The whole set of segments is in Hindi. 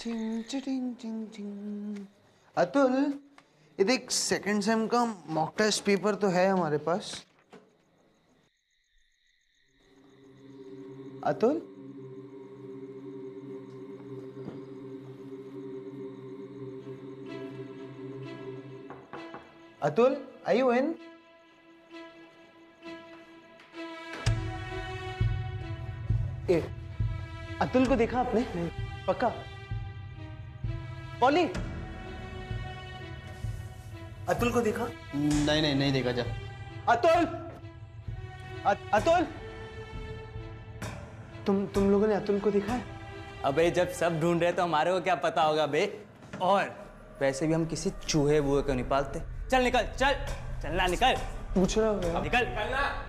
चिंग चिंग चिंग चिंग। अतुल, ये देख सेकंड सेम का मॉक टेस्ट पेपर तो है हमारे पास। Atul, Atul, are you in? ए, अतुल को देखा आपने? नहीं। पक्का? पॉली, अतुल को देखा? नहीं देखा। जा। अतुल, अतुल, तुम लोगों ने अतुल को देखा है? अबे जब सब ढूंढ रहे तो हमारे को क्या पता होगा बे। और वैसे भी हम किसी चूहे वूहे को नहीं पालते। चल निकल, चलना निकल। पूछ रहा हूँ यार। निकल निकलना।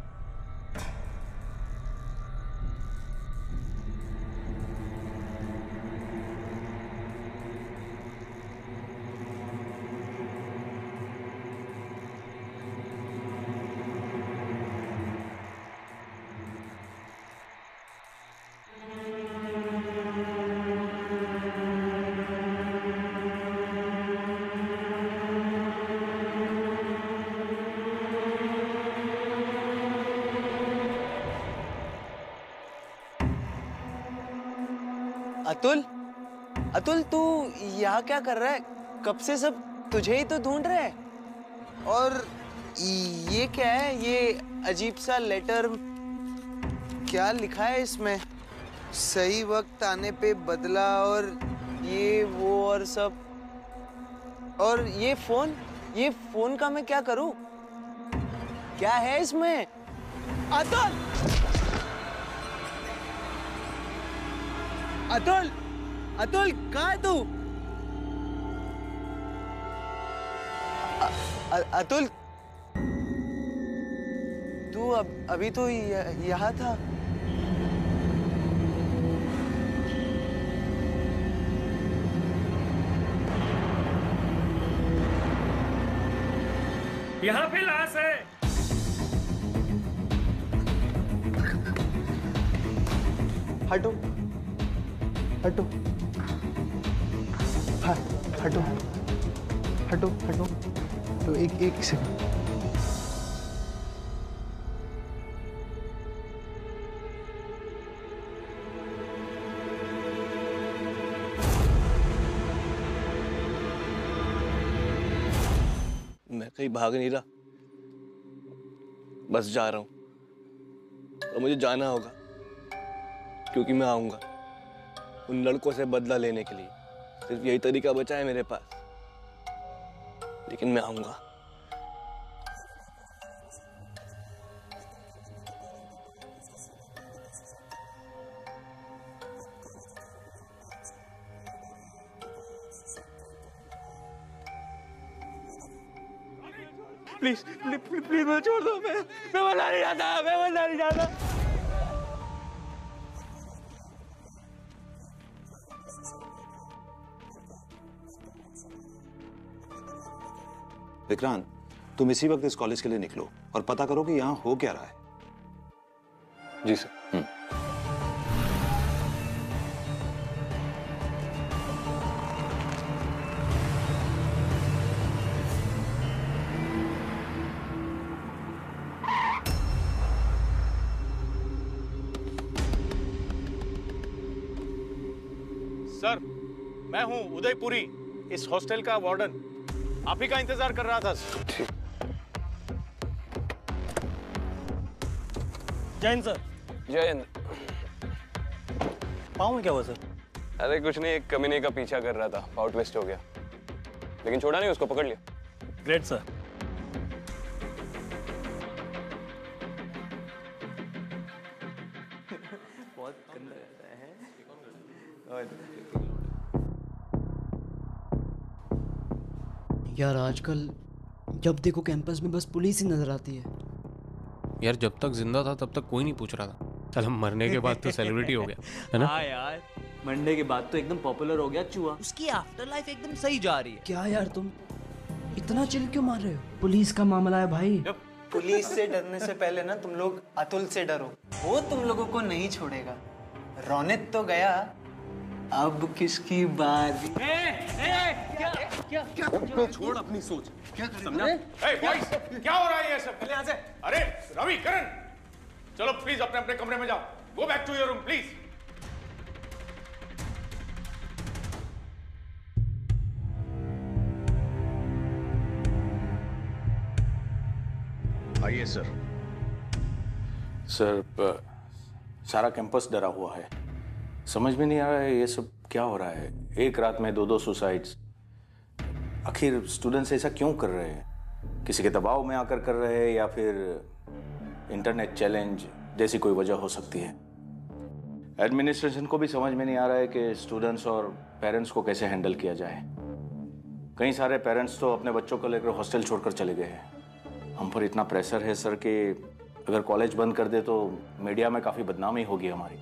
अतुल, अतुल तू यहाँ क्या कर रहा है? कब से सब तुझे ही तो ढूंढ रहे हैं। और ये क्या है? ये अजीब सा लेटर, क्या लिखा है इसमें? सही वक्त आने पे बदला और ये वो और सब। और ये फोन का मैं क्या करूं? क्या है इसमें? अतुल, अतुल, अतुल कहाँ है तू? अतुल, तू अभी तो यहाँ था। यहाँ पे लाश है। हटो, हटो, हाँ, हटो, हटो, हटो, तो एक सेकंड। मैं कहीं भाग नहीं रहा, बस जा रहा हूं और मुझे जाना होगा क्योंकि मैं आऊंगा उन लड़कों से बदला लेने के लिए। सिर्फ यही तरीका बचा है मेरे पास, लेकिन मैं आऊंगा। प्लीज प्लीज प्लीज मुझे छोड़ दो। मैं मरना नहीं चाहता, मैं मरना नहीं चाहता। विक्रांत, तुम इसी वक्त इस कॉलेज के लिए निकलो और पता करो कि यहाँ हो क्या रहा है। जी सर। सर, मैं हूं उदयपुरी, इस हॉस्टल का वार्डन। आप ही का इंतजार कर रहा था। जय हिंद सर। जय हिंद। पाँव में क्या हुआ सर? अरे कुछ नहीं, एक कमीने का पीछा कर रहा था, पाव ट्विस्ट हो गया, लेकिन छोड़ा नहीं, उसको पकड़ लिया। Great sir. बहुत गंदा रहता है। यार आजकल जब देखो कैंपस में बस पुलिस ही नजर आती है। यार जब तक जिंदा था तब तक कोई नहीं पूछ रहा था, चल हम मरने के बाद तो सेलिब्रिटी हो गया है ना। हाँ यार, मंडे के बाद तो एकदम पॉपुलर हो गया चूहा। उसकी आफ्टर लाइफ एकदम सही जा रही है। क्या यार तुम इतना चिल क्यों मार रहे हो? पुलिस का मामला है भाई। पुलिस से डरने से पहले ना तुम लोग अतुल से डरो, वो तुम लोगों को नहीं छोड़ेगा। रोनित तो गया, अब किसकी बारी? छोड़ अपनी सोच। क्या समझा? Hey boys, क्या हो रहा है ये सब? यहाँ से। अरे रवि, करण, चलो प्लीज अपने अपने कमरे में जाओ। Go back to your room, please. आइए सर। सर, सारा कैंपस डरा हुआ है। समझ में नहीं आ रहा है ये सब क्या हो रहा है। एक रात में 2-2 सुसाइड्स। आखिर स्टूडेंट्स ऐसा क्यों कर रहे हैं? किसी के दबाव में आकर कर रहे हैं या फिर इंटरनेट चैलेंज जैसी कोई वजह हो सकती है। एडमिनिस्ट्रेशन को भी समझ में नहीं आ रहा है कि स्टूडेंट्स और पेरेंट्स को कैसे हैंडल किया जाए। कई सारे पेरेंट्स तो अपने बच्चों को लेकर हॉस्टल छोड़कर चले गए हैं। हम पर इतना प्रेशर है सर कि अगर कॉलेज बंद कर दे तो मीडिया में काफ़ी बदनामी होगी हमारी।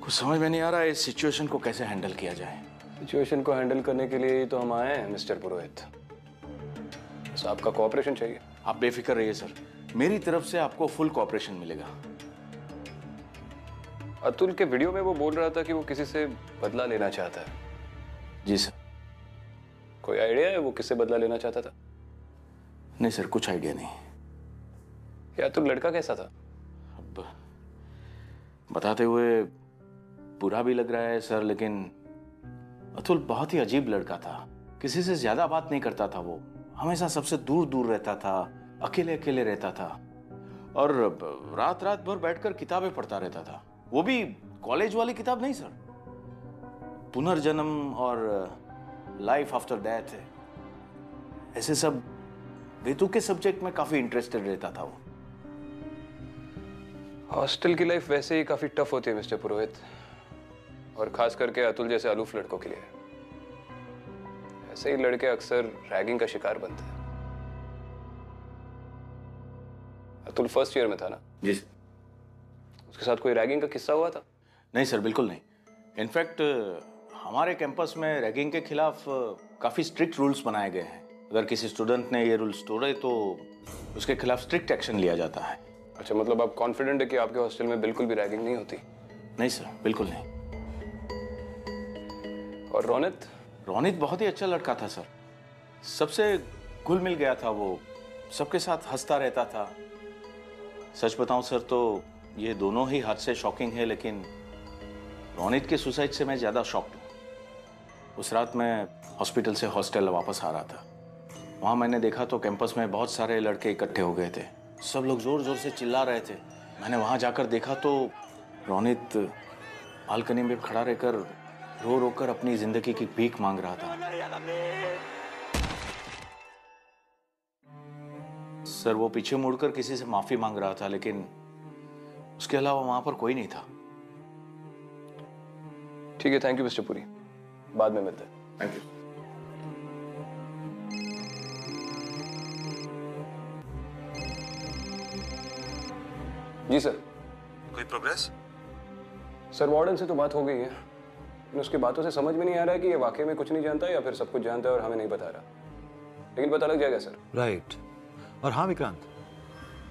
कुछ समझ में नहीं आ रहा है इस सिचुएशन को कैसे हैंडल किया जाए। सिचुएशन को हैंडल करने के लिए ही तो हम आए हैं मिस्टर पुरोहित। बस आपका कोऑपरेशन चाहिए। आप बेफिक्र रहिए सर, मेरी तरफ से आपको फुल कोऑपरेशन मिलेगा। अतुल के वीडियो में वो बोल रहा था कि वो किसी से बदला लेना चाहता है। जी सर। कोई आइडिया है वो किससे बदला लेना चाहता था? नहीं सर, कुछ आइडिया नहीं। या अतुल लड़का कैसा था? अब बताते हुए बुरा भी लग रहा है सर, लेकिन अतुल बहुत ही अजीब लड़का था। किसी से ज्यादा बात नहीं करता था। वो हमेशा सबसे दूर दूर रहता था, अकेले अकेले रहता था और रात रात भर बैठकर किताबें पढ़ता रहता था। वो भी कॉलेज वाली किताब नहीं सर, पुनर्जन्म और लाइफ आफ्टर डेथ, ऐसे सब बेतुके के सब्जेक्ट में काफी इंटरेस्टेड रहता था वो। हॉस्टल की लाइफ वैसे ही काफी टफ होती है मिस्टर पुरोहित, और खास करके अतुल जैसे अलूफ लड़कों के लिए। ऐसे ही लड़के अक्सर रैगिंग का शिकार बनते हैं। अतुल फर्स्ट ईयर में था ना? जी सर। उसके साथ कोई रैगिंग का किस्सा हुआ था? नहीं सर, बिल्कुल नहीं। इनफैक्ट हमारे कैंपस में रैगिंग के खिलाफ काफी स्ट्रिक्ट रूल्स बनाए गए हैं। अगर किसी स्टूडेंट ने ये रूल्स तोड़े तो उसके खिलाफ स्ट्रिक्ट एक्शन लिया जाता है। अच्छा, मतलब आप कॉन्फिडेंट है कि आपके हॉस्टल में बिल्कुल भी रैगिंग नहीं होती? नहीं सर, बिल्कुल नहीं। और रोनित? रोनित बहुत ही अच्छा लड़का था सर, सबसे घुल मिल गया था। वो सबके साथ हंसता रहता था। सच बताऊं सर तो ये दोनों ही हादसे शॉकिंग है, लेकिन रोनित के सुसाइड से मैं ज्यादा शॉक्ड हूँ। उस रात मैं हॉस्पिटल से हॉस्टल वापस आ रहा था। वहां मैंने देखा तो कैंपस में बहुत सारे लड़के इकट्ठे हो गए थे। सब लोग जोर जोर से चिल्ला रहे थे। मैंने वहां जाकर देखा तो रोनित बालकनी में खड़ा रहकर रो रो कर अपनी जिंदगी की भीख मांग रहा था। सर, वो पीछे मुड़कर किसी से माफी मांग रहा था, लेकिन उसके अलावा वहां पर कोई नहीं था। ठीक है, थैंक यू मिस्टर पुरी, बाद में मिलते हैं। Thank you. जी सर। कोई प्रोग्रेस? सर, वार्डन से तो बात हो गई है, लेकिन उसकी बातों से समझ में नहीं आ रहा है कि ये वाकई में कुछ नहीं जानता या फिर सब कुछ जानता है और हमें नहीं बता रहा। लेकिन पता लग जाएगा सर। राइट। और हाँ विक्रांत,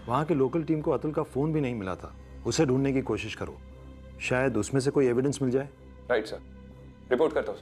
वहाँ के लोकल टीम को अतुल का फोन भी नहीं मिला था। उसे ढूंढने की कोशिश करो, शायद उसमें से कोई एविडेंस मिल जाए। राइट सर, रिपोर्ट करता हूँ।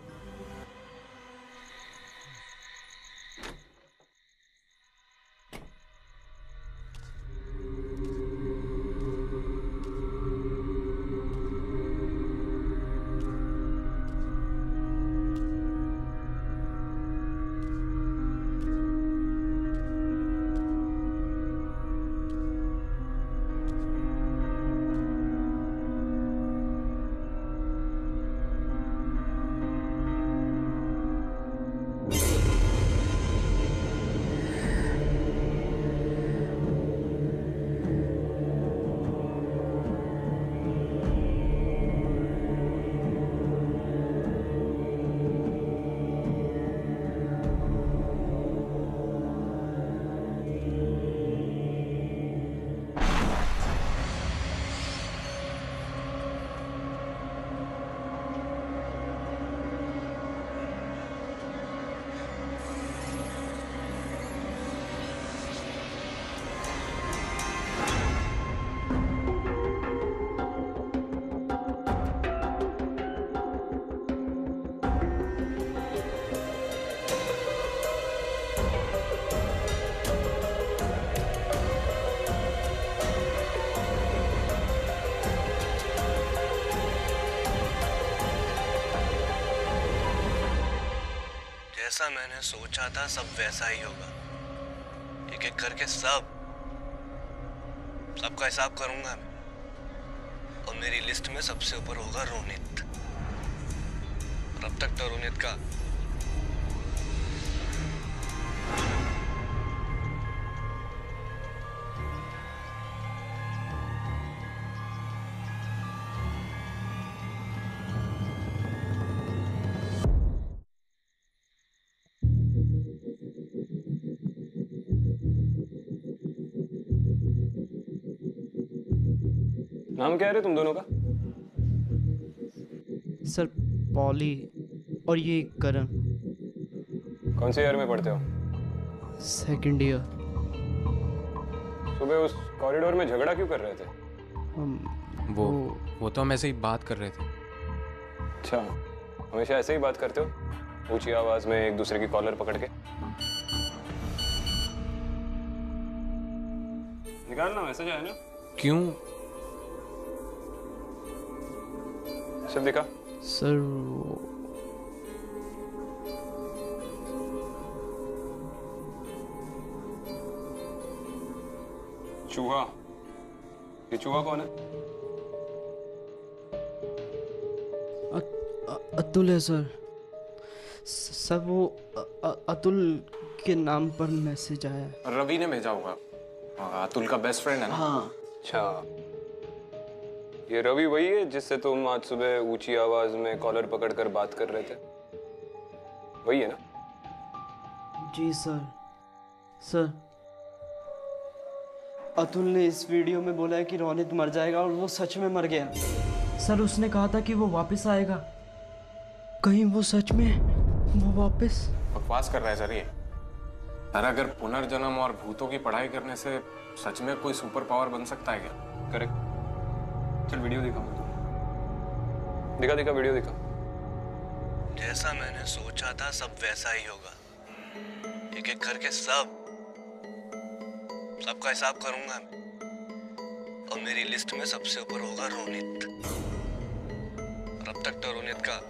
जैसा मैंने सोचा था सब वैसा ही होगा। एक एक करके सबका हिसाब करूंगा मैं, और मेरी लिस्ट में सबसे ऊपर होगा रोनित। और अब तक तो रोनित का नाम क्या है रे तुम दोनों का? सर पॉली और ये करण। कौन से ईयर में पढ़ते हो? Second year. सुबह उस कॉरिडोर में झगड़ा क्यों कर रहे थे? वो तो हम ऐसे ही बात कर रहे थे। अच्छा, हमेशा ऐसे ही बात करते हो? ऊंची आवाज में एक दूसरे की कॉलर पकड़ के? निकालना मैसेज आया ना? क्यों? सिर्फ दिखा। सर चूहा। ये चूहा कौन है? अतुल है सर। सर वो अतुल के नाम पर मैसेज आया है। रवि ने भेजा होगा। अतुल का बेस्ट फ्रेंड है ना? हाँ। अच्छा, ये रवि वही है जिससे तुम आज सुबह ऊंची आवाज में कॉलर पकड़कर बात कर रहे थे? वही है ना? जी सर। सर अतुल ने इस वीडियो में बोला है कि रोनित मर जाएगा और वो सच में मर गया। सर उसने कहा था कि वो वापस आएगा। कहीं वो सच में वो वापस? बकवास कर रहा है सर ये। सर अगर पुनर्जन्म और भूतों की पढ़ाई करने से सच में कोई सुपर पावर बन सकता है क्या? करेक्ट। चल वीडियो दिखा मुझे। दिखा वीडियो दिखा। जैसा मैंने सोचा था सब वैसा ही होगा। एक एक करके सबका हिसाब करूंगा मैं, और मेरी लिस्ट में सबसे ऊपर होगा रोनित। और अब तक तो रोनित का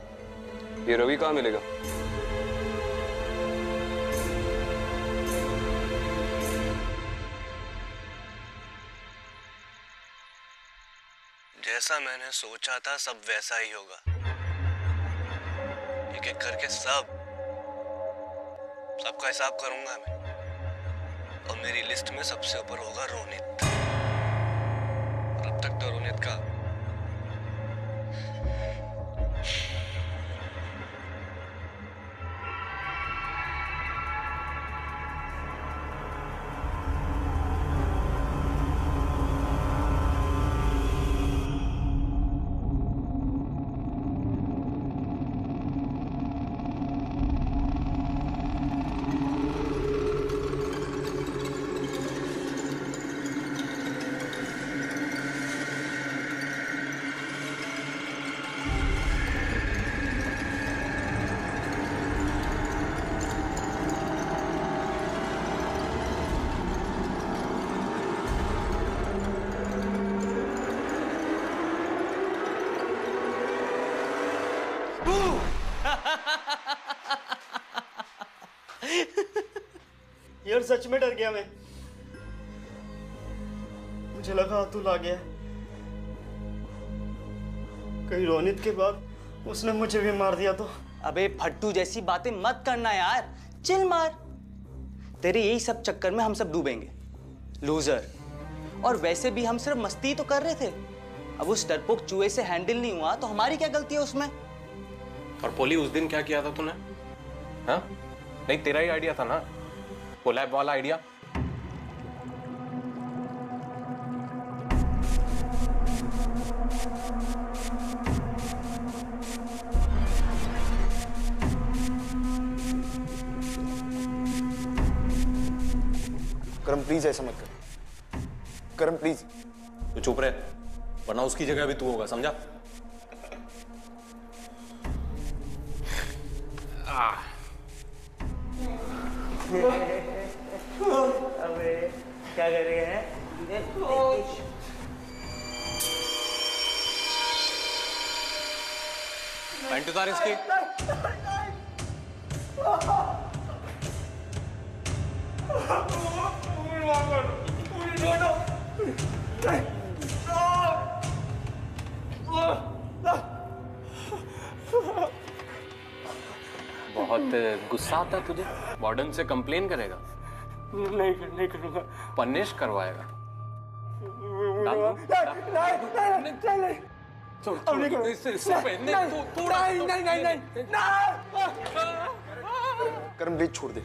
ये रवि कहाँ मिलेगा? जैसा मैंने सोचा था सब वैसा ही होगा। एक एक करके सबका हिसाब करूंगा मैं, और मेरी लिस्ट में सबसे ऊपर होगा रोनित। और अब तक तो रोनित का यार सच में डर गया मैं। मुझे लगा अतुल आ गया। कहीं रोनित के बाद उसने मुझे भी मार दिया तो? अबे फट्टू जैसी बातें मत करना यार, चिल मार। तेरे यही सब चक्कर में हम सब डूबेंगे, लूजर। और वैसे भी हम सिर्फ मस्ती तो कर रहे थे। अब उस डरपोक चूहे से हैंडल नहीं हुआ तो हमारी क्या गलती है उसमें? और पोली उस दिन क्या किया था तूने? हाँ? नहीं तेरा ही आइडिया था ना वो लैब वाला आइडिया। करम प्लीज ऐसा मत कर। करम प्लीज। तो चुप रहे, वरना उसकी जगह भी तू होगा, समझा? अबे क्या कर रहे हैं? पैंट उतार इसकी। बहुत गुस्सा आता है तुझे? वार्डन से कंप्लेन करेगा? नहीं करूंगा। पनिश करवाएगा? कर्म प्लीज छोड़ दे,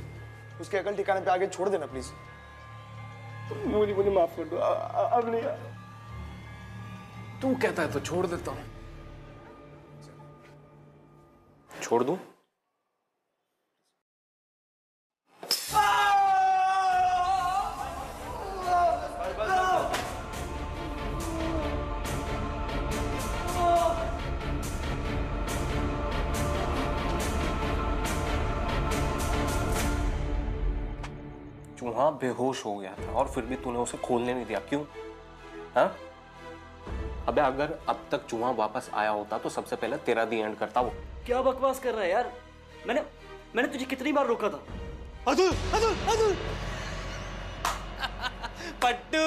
उसके अकल ठिकाने पे आगे छोड़ देना प्लीज। मुझे माफ कर दो, अब नहीं। तू कहता है तो छोड़ देता हूं। छोड़ दूं? चूहा बेहोश हो गया था और फिर भी तूने उसे खोलने नहीं दिया, क्यों? हाँ? अबे अगर अब तक चूहा वापस आया होता तो सबसे पहले तेरा दी एंड करता वो। क्या बकवास कर रहा है यार? मैंने तुझे कितनी बार रोका था? अतुल अतुल अतुल पट्टू।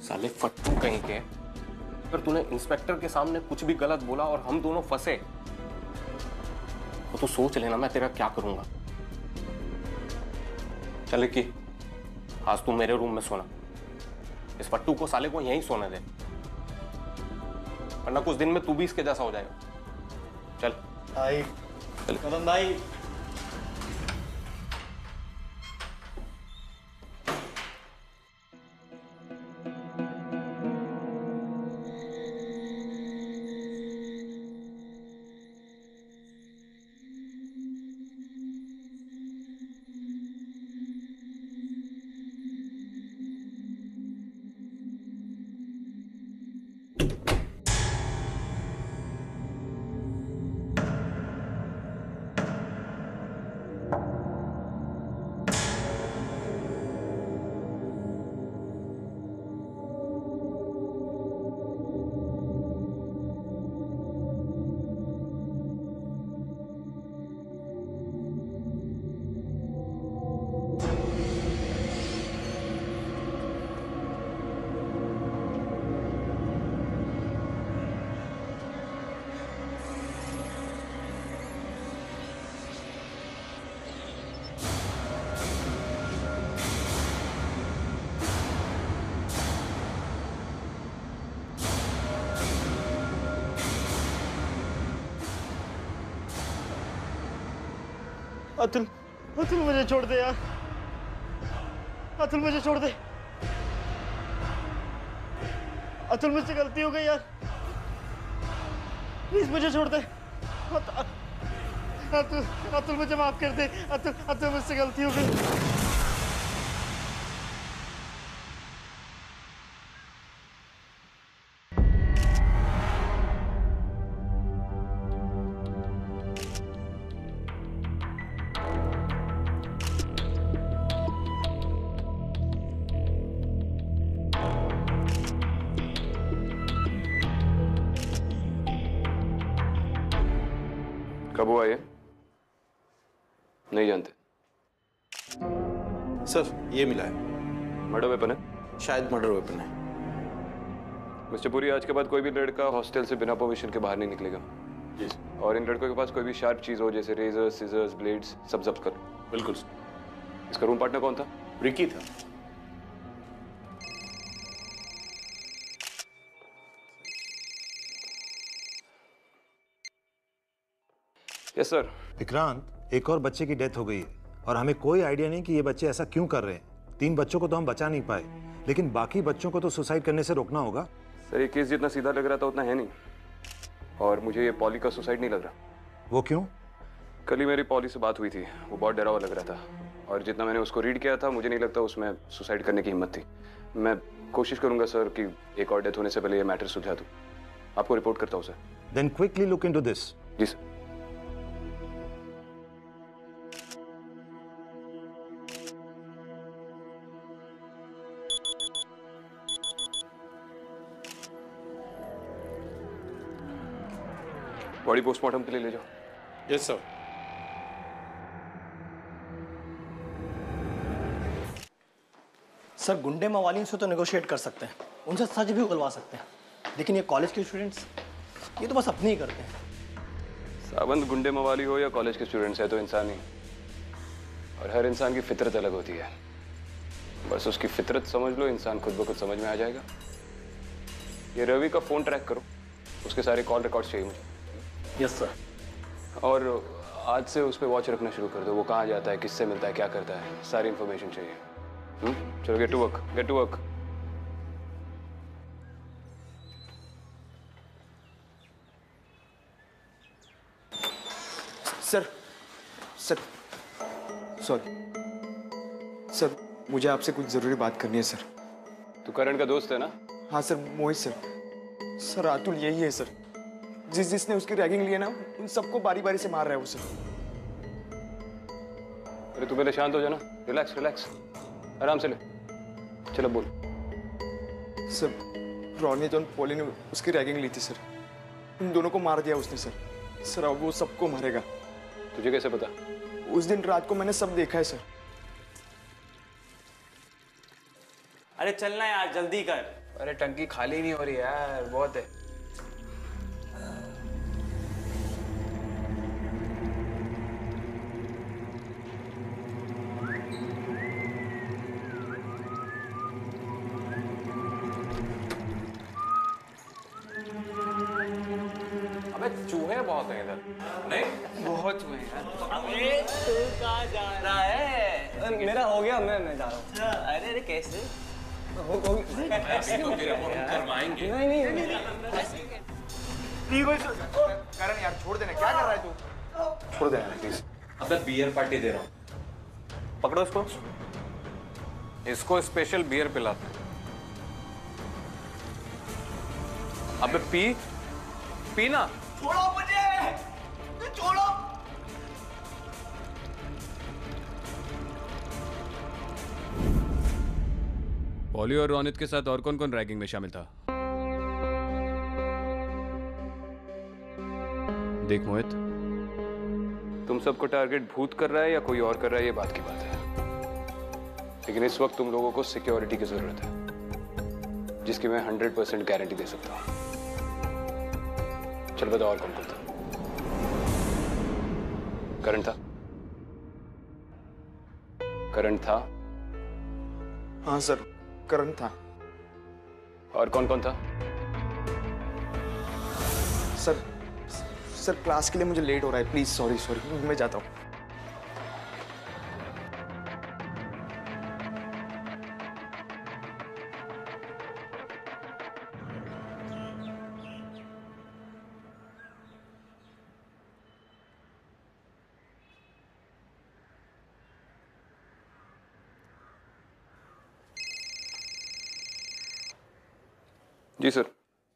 साले फट्टू कहीं के, अगर तूने इंस्पेक्टर के सामने कुछ भी गलत बोला और हम दोनों फंसे तो तू सोच लेना मैं तेरा क्या करूंगा। चले कि आज तू मेरे रूम में सोना, इस फट्टू को साले को यहीं सोने दे, वरना कुछ दिन में तू भी इसके जैसा हो जाएगा। चल भाई, कदम भाई। अतुल अतुल मुझे छोड़ दे यार, अतुल मुझे छोड़ दे। अतुल मुझसे गलती हो गई यार, प्लीज मुझे छोड़ दे। अतुल अतुल मुझे माफ कर दे। अतुल अतुल मुझसे गलती हो गई। कब हुआ ये? नहीं जानते? सर ये मिला है, मर्डर वेपन है? शायद मर्डर वेपन है। मिस्टर पुरी, आज के बाद कोई भी लड़का हॉस्टल से बिना परमिशन के बाहर नहीं निकलेगा। और इन लड़कों के पास कोई भी शार्प चीज हो जैसे रेजर्स, सीजर्स, ब्लेड्स, सब जब्त कर। बिल्कुल। इसका रूम पार्टनर कौन था? रिकी था। Yes sir. विक्रांत, एक और बच्चे की डेथ हो गई है और हमें कोई आइडिया नहीं कि ये बच्चे ऐसा क्यों कर रहे हैं। 3 बच्चों को तो हम बचा नहीं पाए, लेकिन बाकी बच्चों को तो सुसाइड करने से रोकना होगा। सर ये केस जितना सीधा लग रहा था उतना है नहीं, और मुझे ये पॉली का सुसाइड नहीं लग रहा। वो क्यों? कल ही मेरी पॉली से बात हुई थी, वो बहुत डरा हुआ लग रहा था, और जितना मैंने उसको रीड किया था मुझे नहीं लगता उसमें सुसाइड करने की हिम्मत थी। मैं कोशिश करूंगा सर कि एक और डेथ होने से पहले ये मैटर सुलझा दूं। आपको रिपोर्ट करता हूँ sir. Then quickly look into this. जी सर। बॉडी पोस्टमार्टम के लिए ले जाओ। Yes sir. सर गुंडे मवालियों से तो नेगोशिएट कर सकते हैं, उनसे सच भी उगलवा सकते हैं, लेकिन ये कॉलेज के स्टूडेंट्स ये तो बस अपनी ही करते हैं। सावंत गुंडे मवाली हो या कॉलेज के स्टूडेंट्स है तो इंसान ही, और हर इंसान की फितरत अलग होती है। बस उसकी फितरत समझ लो, इंसान खुद ब खुद समझ में आ जाएगा। ये रवि का फोन ट्रैक करो, उसके सारे कॉल रिकॉर्ड्स चाहिए मुझे। Yes sir. और आज से उस पर वॉच रखना शुरू कर दो, वो कहाँ जाता है, किससे मिलता है, क्या करता है, सारी इंफॉर्मेशन चाहिए। चलो get to work, get to work. Sir sir sorry sir, मुझे आपसे कुछ जरूरी बात करनी है सर। तू करण का दोस्त है ना? हाँ सर, मोहित सर। सर अतुल यही है सर, जिसने उसकी रैगिंग ली है ना, उन सबको बारी बारी से मार रहा है वो सर। अरे तू पहले शांत हो जाना, रिलैक्स रिलैक्स, आराम से ले। चलो बोल। सर रोनित और पॉली ने उसकी रैगिंग ली थी सर, उन दोनों को मार दिया उसने सर। सर अब वो सबको मारेगा। तुझे कैसे पता? उस दिन रात को मैंने सब देखा है सर। अरे चलना यार, जल्दी कर। अरे टंकी खाली नहीं हो रही यार, बहुत है। अबे चूहे बहुत हैं इधर। नहीं बहुत हुए यार। अबे तू कहाँ जा रहा है? मेरा हो गया, मैं जा रहा हूँ। अरे अरे कैसे? ऐसे तो फिर हम करवाएंगे। नहीं करण यार छोड़ देना, क्या कर रहा है तू? छोड़ देना प्लीज। अबे बियर पार्टी दे रहा हूँ, पकड़ो इसको, इसको स्पेशल बियर पिलाते हैं। अबे पी पीना। छोड़ो मुझे, छोड़ो। पॉली और रोनित के साथ और कौन कौन रैगिंग में शामिल था? देख मोहित, तुम सबको टारगेट भूत कर रहा है या कोई और कर रहा है, ये बात की बात है। लेकिन इस वक्त तुम लोगों को सिक्योरिटी की जरूरत है, जिसकी मैं 100% गारंटी दे सकता हूं। चल बताओ और कौन कौन था? करण था? करण था? हाँ सर, करण था। और कौन कौन था? सर क्लास के लिए मुझे लेट हो रहा है, प्लीज सॉरी सॉरी, मैं जाता हूँ। जी सर।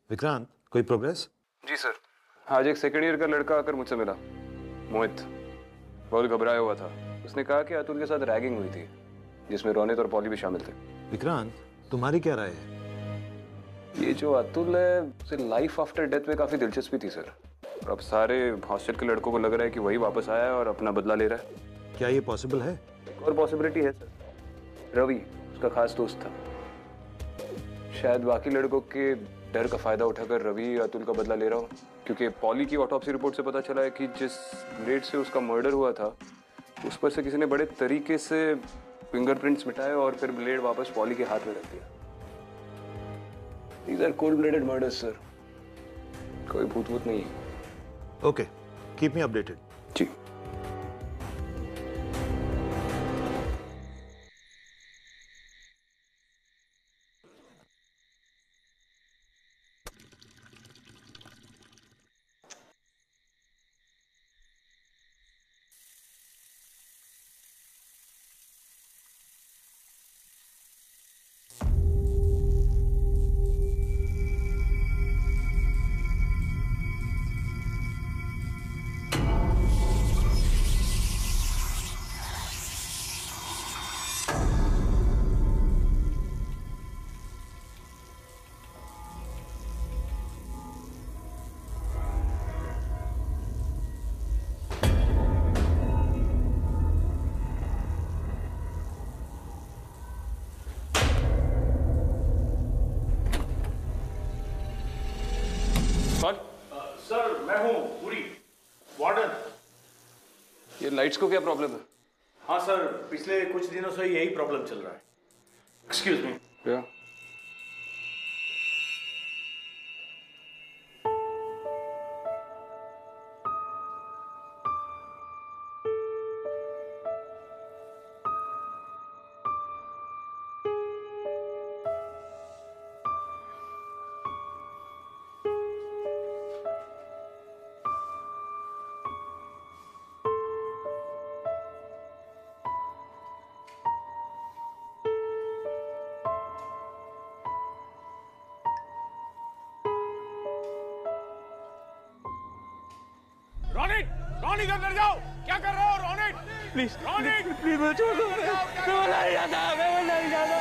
विक्रांत, कोई प्रोग्रेस? जी सर, आज एक सेकेंड ईयर का लड़का आकर मुझसे मिला, मोहित। बहुत घबराया हुआ था। उसने कहा कि अतुल के साथ रैगिंग हुई थी, जिसमें रोनित और पॉली भी शामिल थे। विक्रांत, तुम्हारी क्या राय है? ये जो अतुल है, उसे लाइफ आफ्टर डेथ में काफी दिलचस्पी थी सर। और अब सारे हॉस्टल के लड़कों को लग रहा है कि वही वापस आया है और अपना बदला ले रहा है। क्या ये पॉसिबल है? एक और पॉसिबिलिटी है सर, रवि उसका खास दोस्त था। शायद बाकी लड़कों के डर का फायदा उठाकर रवि अतुल का बदला ले रहा हो, क्योंकि पॉली की ऑटोप्सी रिपोर्ट से पता चला है कि जिस ब्लेड से उसका मर्डर हुआ था, उस पर से किसी ने बड़े तरीके से फिंगरप्रिंट्स मिटाए और फिर ब्लेड वापस पॉली के हाथ में रख दिया। These are cold-blooded murders, sir. कोई भूत नहीं है। Okay, keep me updated. जी। कौन? सर मैं हूँ पूरी वार्डन। ये लाइट्स को क्या प्रॉब्लम है? हाँ सर, पिछले कुछ दिनों से यही प्रॉब्लम चल रहा है। Excuse me. क्या? रोनित, रोनित अंदर जाओ। क्या कर रहे हो रोनित? प्लीज रोनित, प्लीज मुझे छोड़ दो। मैं नहीं जाता, मैं नहीं जाता।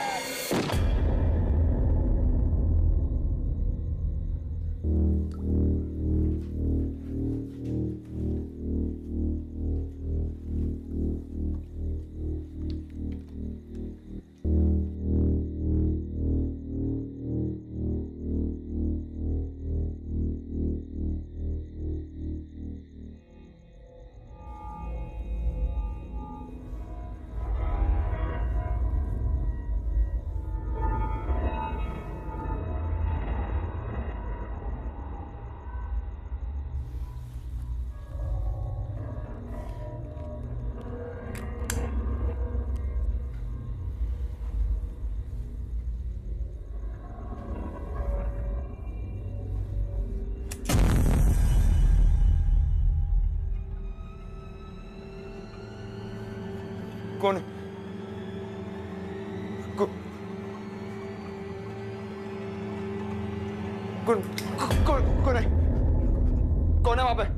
कौन है? कौन है? कौन है वहां पे?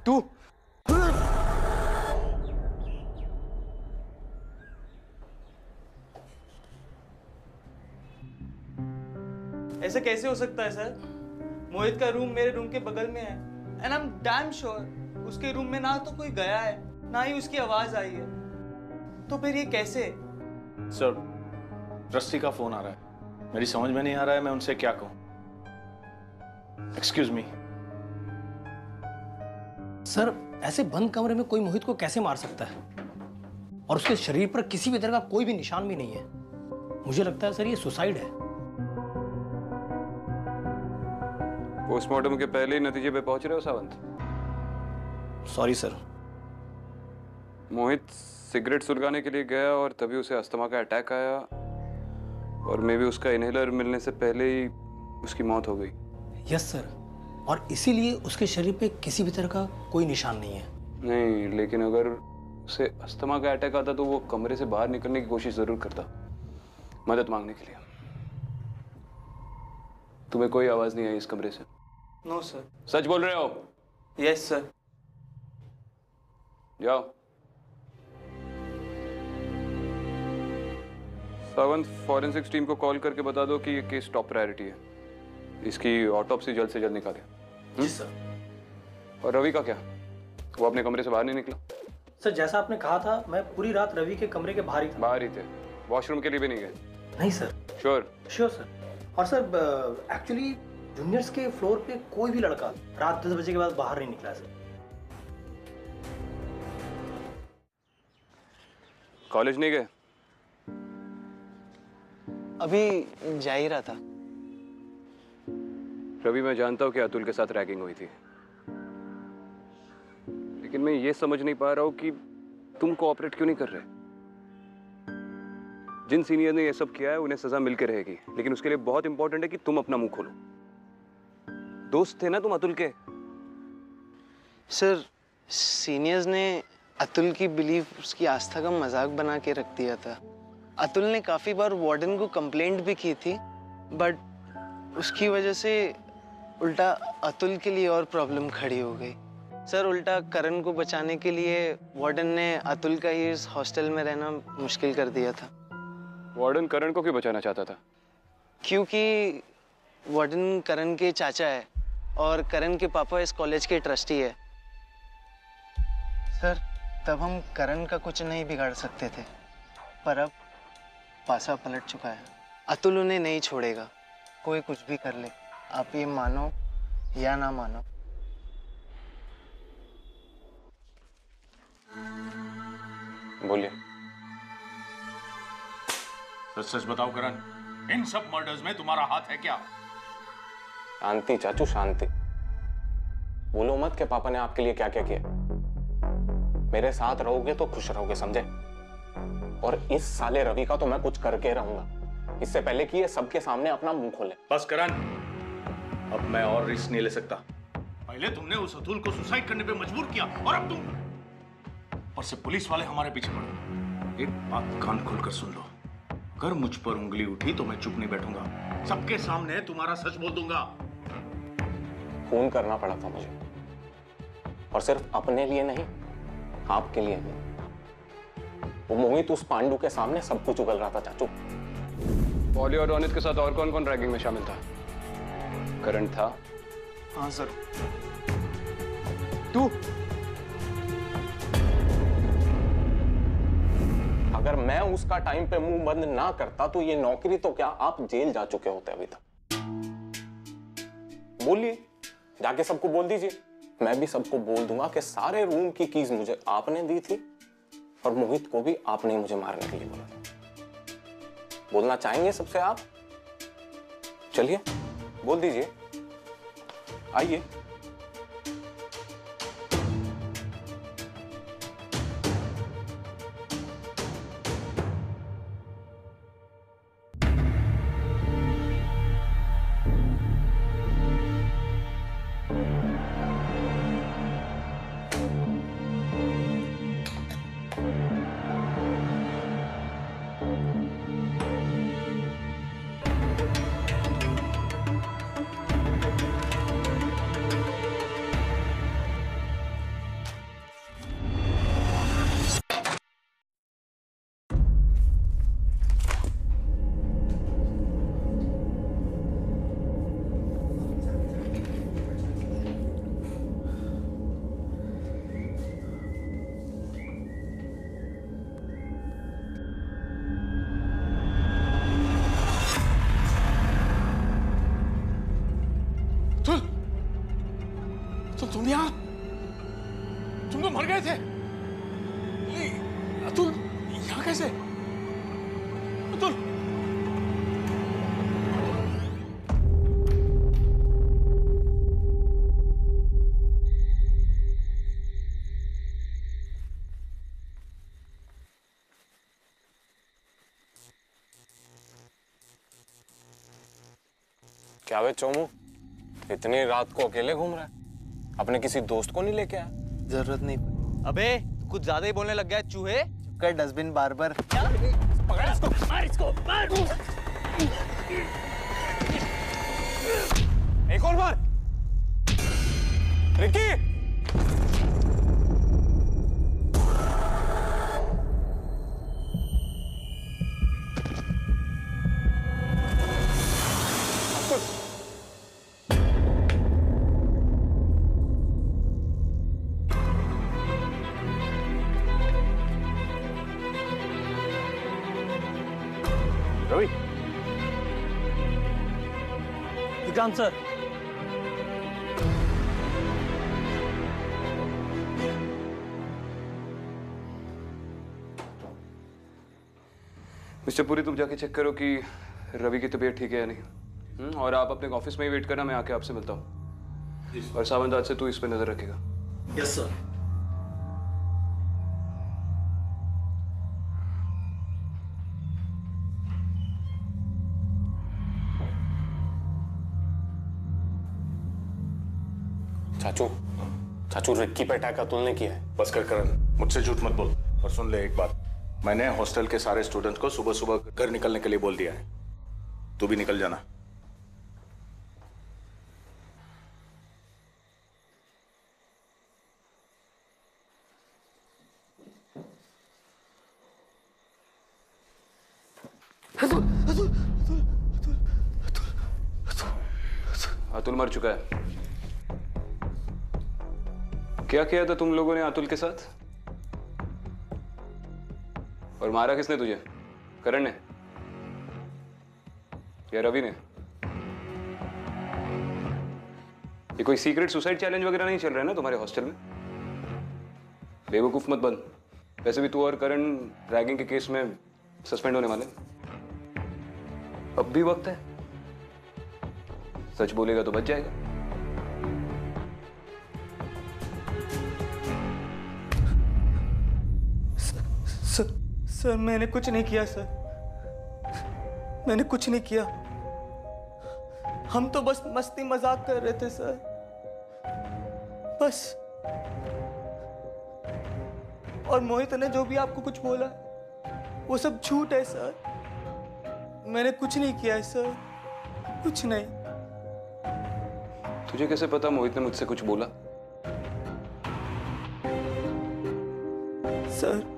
तू? ऐसे कैसे हो सकता है सर? मोहित का रूम मेरे रूम के बगल में है and I am damn sure उसके रूम में ना तो कोई गया है ना ही उसकी आवाज आई है। तो फिर ये कैसे? सर, ट्रस्टी का फोन आ रहा है। मेरी समझ में नहीं आ रहा है मैं उनसे क्या कहूं। Excuse me. सर, ऐसे बंद कमरे में कोई मोहित को कैसे मार सकता है? और उसके शरीर पर किसी भी तरह का कोई भी निशान भी नहीं है। मुझे लगता है सर ये सुसाइड है। पोस्टमार्टम के पहले ही नतीजे पे पहुंच रहे हो Sawant? Sorry sir. Mohit cigarette सुलगाने के लिए गया और तभी उसे अस्थमा का अटैक आया और मे भी उसका इनहेलर मिलने से पहले ही उसकी मौत हो गई। यस सर, और इसीलिए उसके शरीर पे किसी भी तरह का कोई निशान नहीं है। नहीं, लेकिन अगर उसे अस्थमा का अटैक आता तो वो कमरे से बाहर निकलने की कोशिश जरूर करता, मदद मांगने के लिए। तुम्हें कोई आवाज नहीं आई इस कमरे से? No sir. सच बोल रहे हो? Yes sir. जाओ। सावंत, फॉरेंसिक्स टीम को कॉल करके बता दो कि ये केस टॉप प्रायोरिटी है। इसकी ऑटोप्सी जल्द से जल्द निकालें। जी सर। और रवि का क्या? वो अपने कमरे से बाहर नहीं निकला? सर, जैसा आपने कहा था, मैं पूरी रात रवि के कमरे के बाहर ही था। बाहर ही थे? वॉशरूम के लिए भी नहीं गए? नहीं सर। श्योर? Sure sir. और सर, एक्चुअली जूनियर्स के फ्लोर पे कोई भी लड़का रात 10 बजे के बाद बाहर नहीं निकला सर। कॉलेज नहीं गए? अभी जा ही रहा था। रवि, मैं जानता हूं कि अतुल के साथ रैगिंग हुई थी, लेकिन मैं ये समझ नहीं पा रहा हूं कि तुम कोऑपरेट क्यों नहीं कर रहे। जिन सीनियर ने ये सब किया है उन्हें सजा मिल के रहेगी, लेकिन उसके लिए बहुत इंपॉर्टेंट है कि तुम अपना मुंह खोलो। दोस्त थे ना तुम अतुल के? सर, सीनियर्स ने अतुल की बिलीफ, उसकी आस्था का मजाक बना के रख दिया था। अतुल ने काफी बार वार्डन को कंप्लेंट भी की थी, बट उसकी वजह से उल्टा अतुल के लिए और प्रॉब्लम खड़ी हो गई। सर, उल्टा करण को बचाने के लिए वार्डन ने अतुल का ही इस हॉस्टल में रहना मुश्किल कर दिया था। वार्डन करण को क्यों बचाना चाहता था? क्योंकि वार्डन करण के चाचा है और करण के पापा इस कॉलेज के ट्रस्टी है। सर, तब हम करण का कुछ नहीं बिगाड़ सकते थे, पर अब पासा पलट चुका है। अतुल उन्हें नहीं छोड़ेगा, कोई कुछ भी कर ले। आप ये मानो या ना मानो। बोलिए। सच सच बताओ करण, इन सब मर्डर्स में तुम्हारा हाथ है क्या? शांति चाचू, शांति। बोलो मत कि पापा ने आपके लिए क्या क्या किया। मेरे साथ रहोगे तो खुश रहोगे, समझे? और इस साले रवि का तो मैं कुछ करके रहूंगा, इससे पहले कि ये सबके सामने अपना मुंह खोले। बस करण, अब मैं और रिस्क नहीं ले सकता। पहले तुमने उस अतुल को सुसाइड करने पे मजबूर किया और अब तुम और से पुलिस वाले हमारे पीछे पड़े। एक बात कान खोलकर सुन लो, अगर मुझ पर उंगली उठी तो मैं चुप नहीं बैठूंगा, सबके सामने तुम्हारा सच बोल दूंगा। खून करना पड़ा था मुझे, और सिर्फ अपने लिए नहीं, आपके लिए भी। वो मोहित उस पांडु के सामने सब कुछ उगल रहा था चाचू। पॉली और रोनित के साथ और कौन कौन रैगिंग में शामिल था? करण था? हाँ सर। तू? अगर मैं उसका टाइम पे मुंह बंद ना करता तो ये नौकरी तो क्या, आप जेल जा चुके होते अभी तक। बोलिए, जाके सबको बोल दीजिए। मैं भी सबको बोल दूंगा कि सारे रूम की कीज मुझे आपने दी थी और मोहित को भी आपने मुझे मारने के लिए बोला था। बोलना चाहेंगे सबसे आप? चलिए बोल दीजिए, आइए। तुम यहाँ, तुम तो मर गए थे। अतुल यहाँ कैसे? अतुल, क्या वे चोमू, इतनी रात को अकेले घूम रहा है? अपने किसी दोस्त को नहीं लेके आया? जरूरत नहीं। अबे कुछ ज्यादा ही बोलने लग गया है चूहे। कर डस्टबिन बार बार। पकड़ इसको, मार इसको, मार। एक और मार। Ricky, Ravi, Vikrant sir. Mister Puri, तुम जाके चेक करो कि रवि की तबीयत ठीक है या नहीं। और आप अपने ऑफिस में ही वेट करना, मैं आके आपसे मिलता हूँ। और सावंत से तू इस पर नजर रखेगा। Yes sir. चाचू चाचू रिक्की पे अटैक अतुल ने किया है। बस कर करण, मुझसे झूठ मत बोल। और सुन ले एक बात, मैंने हॉस्टल के सारे स्टूडेंट्स को सुबह सुबह घर निकलने के लिए बोल दिया है। तू भी निकल जाना। अतुल मर चुका है। क्या किया था तुम लोगों ने अतुल के साथ? और मारा किसने तुझे? करण ने या रवि ने? ये कोई सीक्रेट सुसाइड चैलेंज वगैरह नहीं चल रहा है ना तुम्हारे हॉस्टल में? बेवकूफ मत बन। वैसे भी तू और करण रैगिंग के केस में सस्पेंड होने वाले। अब भी वक्त है, सच बोलेगा तो बच जाएगा। सर मैंने कुछ नहीं किया सर, मैंने कुछ नहीं किया। हम तो बस मस्ती मजाक कर रहे थे सर, बस। और मोहित ने जो भी आपको कुछ बोला वो सब झूठ है सर। मैंने कुछ नहीं किया है सर, कुछ नहीं। तुझे कैसे पता मोहित ने मुझसे कुछ बोला? सर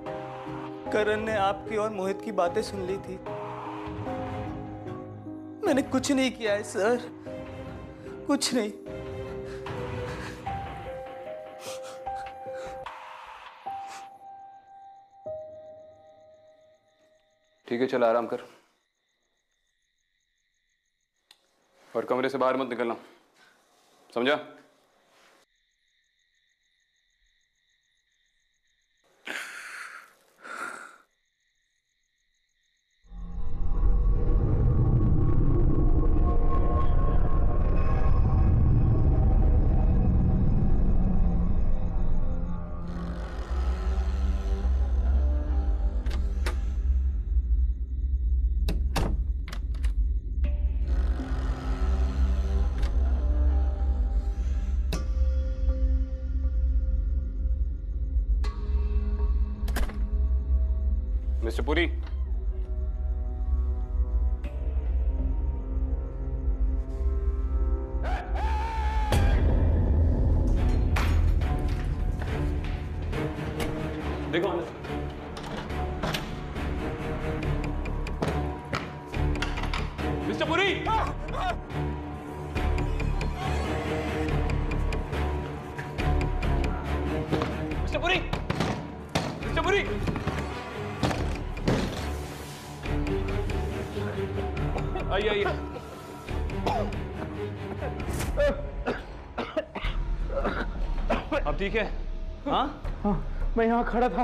करण ने आपकी और मोहित की बातें सुन ली थी। मैंने कुछ नहीं किया है सर, कुछ नहीं। ठीक है, चल आराम कर और कमरे से बाहर मत निकलना, समझा? मिस्टर पुरी, देखो mister Puri, mister Puri, mister Puri, आइए आइए। अब ठीक है? हाँ, मैं यहाँ खड़ा था,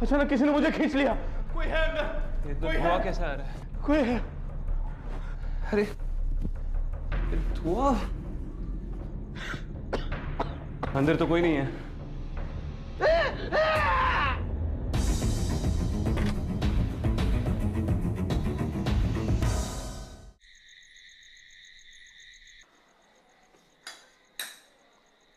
अचानक किसी ने मुझे खींच लिया। कोई है अंदर? ये तो धुआं कैसा आ रहा है? कोई है? अरे धुआं, अंदर तो कोई नहीं है।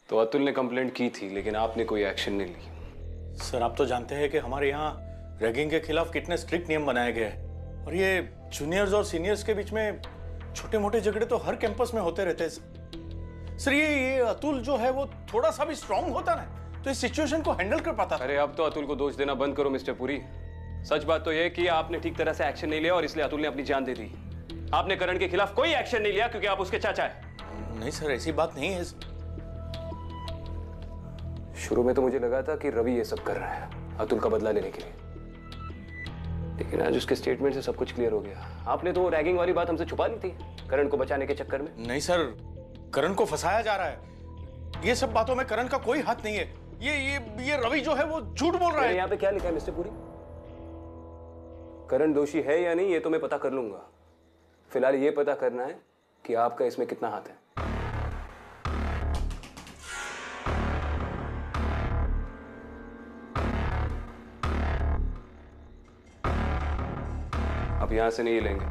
तो अतुल ने कंप्लेंट की थी लेकिन आपने कोई एक्शन नहीं ली। सर आप तो जानते हैं कि हमारे यहाँ रैगिंग के खिलाफ कितने स्ट्रिक्ट नियम बनाए गए हैं और ये जूनियर्स और सीनियर्स के बीच में छोटे मोटे झगड़े तो हर कैंपस में होते रहते हैं। सर ये अतुल जो है वो थोड़ा सा भी स्ट्रांग होता ना तो इस सिचुएशन को हैंडल कर पाता। अरे अब तो अतुल को दोष देना बंद करो मिस्टर पुरी। सच बात तो यह कि आपने ठीक तरह से एक्शन नहीं लिया और इसलिए अतुल ने अपनी जान दे दी। आपने करण के खिलाफ कोई एक्शन नहीं लिया क्योंकि आप उसके चाचा है। नहीं सर ऐसी बात नहीं है। शुरू में तो मुझे लगा था कि रवि ये सब कर रहा है अतुल का बदला लेने के लिए, लेकिन आज उसके स्टेटमेंट से सब कुछ क्लियर हो गया। आपने तो रैगिंग वाली बात हमसे छुपा ली थी करण को बचाने के चक्कर में। नहीं सर, करण को फंसाया जा रहा है। ये सब बातों में करण का कोई हाथ नहीं है। ये रवि जो है वो झूठ बोल रहा है। यहाँ पे क्या लिखा है मिस्टर पुरी? करण दोषी है या नहीं ये तो मैं पता कर लूंगा। फिलहाल ये पता करना है कि आपका इसमें कितना हाथ है। अब यहां से नहीं लेंगे।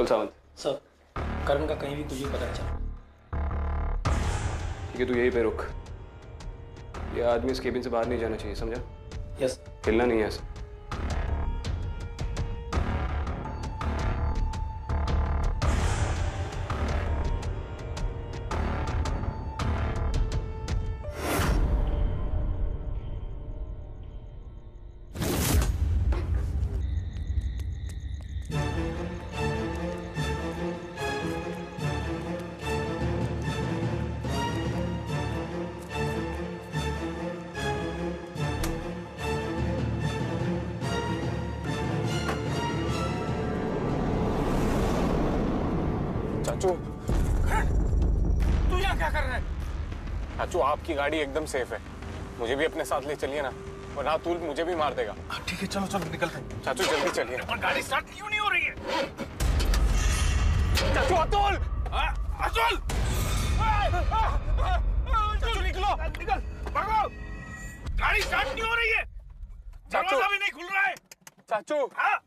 बोल सावंत। सर, करण का कहीं भी कुछ भी पता नहीं चला। ठीक है, तू यहीं पे रुक। ये आदमी इस केबिन से बाहर नहीं जाना चाहिए, समझा? यस। हिलना नहीं है ऐसा। चाचू, तू यहाँ क्या कर रहा है? चाचू आपकी गाड़ी एकदम सेफ है। मुझे भी अपने साथ ले चलिए ना, वरना अतुल मुझे भी मार देगा। ठीक है, चलो चलो निकलते हैं। चाचू जल्दी चलिए। पर गाड़ी स्टार्ट क्यों नहीं हो रही है? चाचू अतुल! अतुल! चाचू निकलो! निकल, भागो! गाड़ी स्टार्ट नहीं हो रही है। दरवाजा भी नहीं खुल रहा है। चाचू हाँ?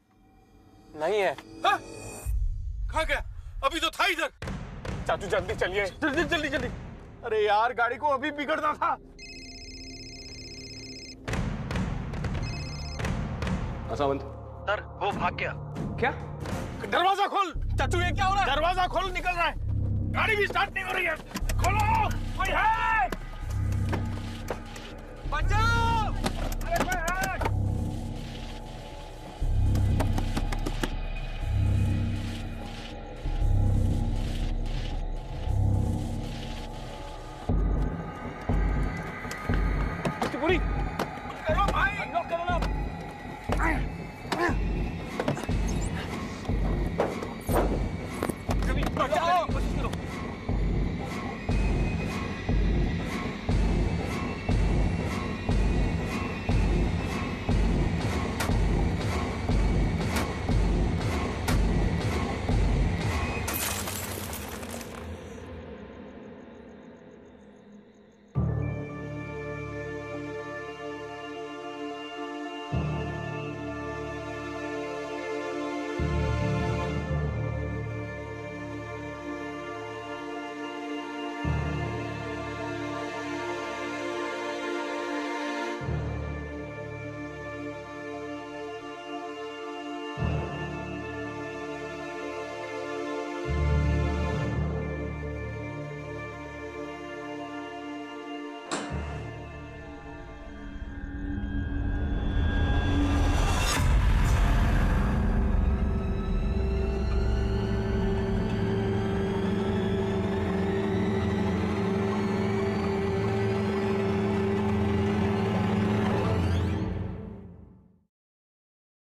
नहीं है। हाँ? कहाँ गया? अभी तो था इधर। चाचू जल्दी चलिए। जल्दी जल्दी जल्दी। अरे यार, गाड़ी को अभी बिगड़ना था। सावंत। सर, वो भाग गया। क्या? दरवाजा खोल। चाचू ये क्या हो रहा है? दरवाजा खोल, निकल रहा है। गाड़ी भी स्टार्ट नहीं हो रही है। खोलो, कोई है? बचाओ! अरे कोई है? पूरी करो भाई, अनलॉक करो ना।